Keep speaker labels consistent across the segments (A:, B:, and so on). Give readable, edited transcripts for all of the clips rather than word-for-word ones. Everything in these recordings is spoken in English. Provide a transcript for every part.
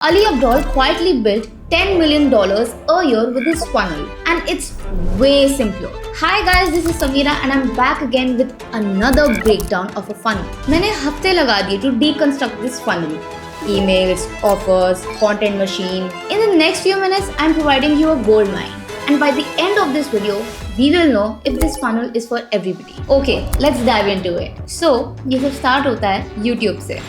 A: Ali Abdaal quietly built $10 million a year with his funnel, and it's way simpler. Hi guys, this is Samira and I'm back again with another breakdown of a funnel. मैंने हफ्ते लगा दिए to deconstruct this funnel. Emails, offers, content machine. In the next few minutes, I'm providing you a gold mine. And by the end of this video, we will know if this funnel is for everybody. Okay, let's dive into it. So, ये सब start होता है YouTube से.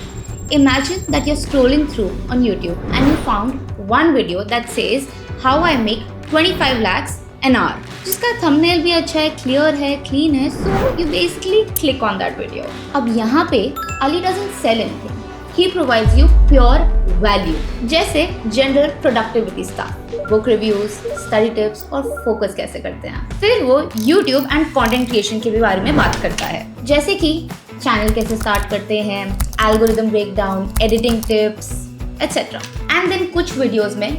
A: Imagine that you're scrolling through on YouTube and you found one video that says how I make 25 lakhs an hour. जिसका thumbnail भी अच्छा है, clear है, clean है, so you basically click on that video. अब यहाँ पे Ali doesn't sell anything. He provides you pure value, जैसे general productivity stuff, book reviews, study tips और focus कैसे करते हैं. फिर वो YouTube and content creation के भी बारे में बात करता है, जैसे कि चैनल कैसे स्टार्ट करते हैं, algorithm breakdown, editing tips etcetera. And then कुछ वीडियोस में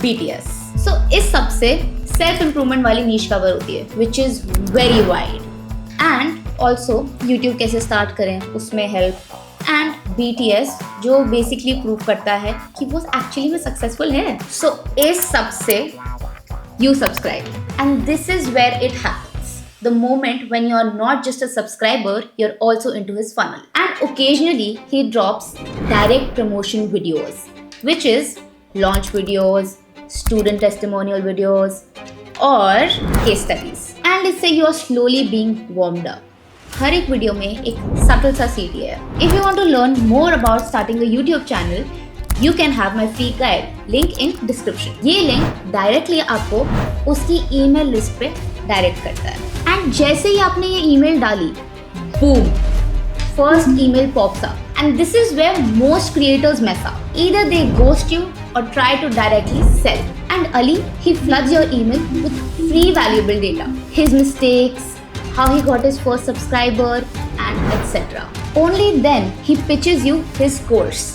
A: BTS. सो इस सब से सेल्फ इम्प्रूवमेंट वाली नीश कवर होती है, which is very wide. And also YouTube कैसे स्टार्ट करें उसमें हेल्प, एंड BTS जो बेसिकली प्रूव करता है कि वो एक्चुअली में सक्सेसफुल है. सो इस सब से you subscribe, and this is where it happens. The moment when you're not just a subscriber, you're also into his funnel. And occasionally, he drops direct promotion videos, which is launch videos, student testimonial videos, or case studies. And let's say you're slowly being warmed up. हर एक video में एक subtle सा सीढ़ी है. If you want to learn more about starting a YouTube channel, you can have my free guide. Link in description. ये link directly आपको उसकी email list पे डायरेक्ट करता है. एंड जैसे ही आपने ये ईमेल डाली, boom, first email pops up. And this is where most creators mess up. Either they ghost you or try to directly sell. And Ali, he floods your email with free valuable data, his mistakes, how he got his first subscriber, and etc. Only then he pitches you his course.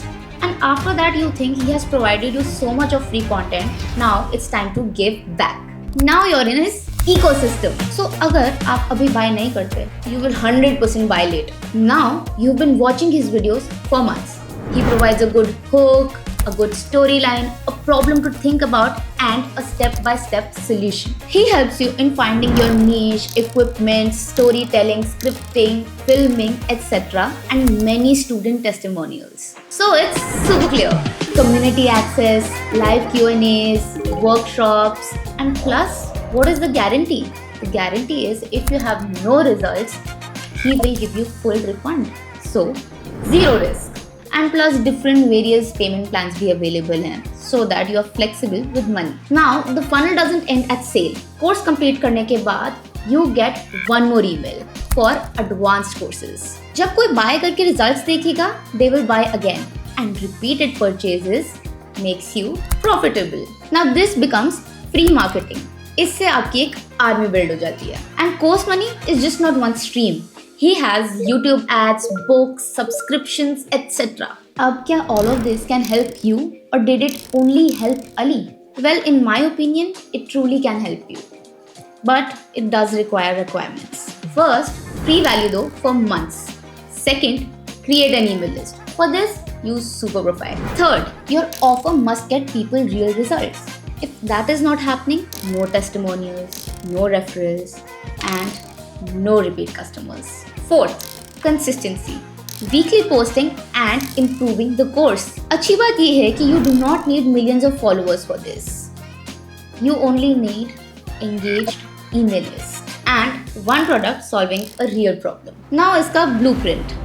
A: And after that you think he has provided you so much of free content. Now it's time to give back. Now you're in his ecosystem. So अगर आप अभी buy नहीं करते, you will 100% buy later. Now you've been watching his videos for months. He provides a good hook, a good storyline, a problem to think about, and a step-by-step solution. He helps you in finding your niche, equipment, storytelling, scripting, filming, etc. and many student testimonials. So it's super clear. Community access, live Q&As, workshops, and plus, what is the guarantee? The guarantee is if you have no results, he will give you full refund. So, zero risk. And plus different various payment plans be available हैं, so that you are flexible with money. Now, the funnel doesn't end at sale. Course complete करने के बाद, you get one more email for advanced courses. जब कोई buy करके results देखेगा, they will buy again. And repeated purchases makes you profitable. Now, this becomes free marketing. इससे आपकी एक आर्मी बिल्ड हो जाती है. And course money is just not one stream. He has YouTube ads, books, subscriptions etcetera. अब क्या all of this can help you or did it only help Ali? Well, in my opinion it truly can help you, but it does require requirements. First, free value दो for months. Second, create an email list. For this, use super profile. Third, your offer must get people real results. If that is not happening, no testimonials, no referrals, and no repeat customers. Fourth, consistency. Weekly posting and improving the course. अच्छी बात ये है कि you do not need millions of followers for this. You only need engaged email list and one product solving a real problem. Now इसका blueprint.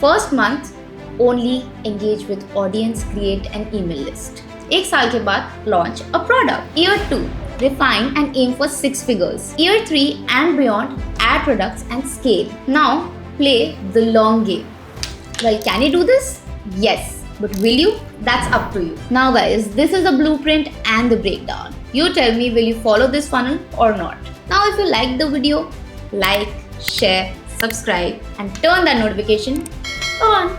A: First month, only engage with audience, create an email list. एक साल के बाद launch a product. Year 2, refine and aim for 6 figures. Year 3 and beyond, add products and scale. Now, play the long game. Well, can you do this? Yes. But will you? That's up to you. Now guys, this is the blueprint and the breakdown. You tell me, will you follow this funnel or not? Now if you like the video, like, share, subscribe and turn that notification on.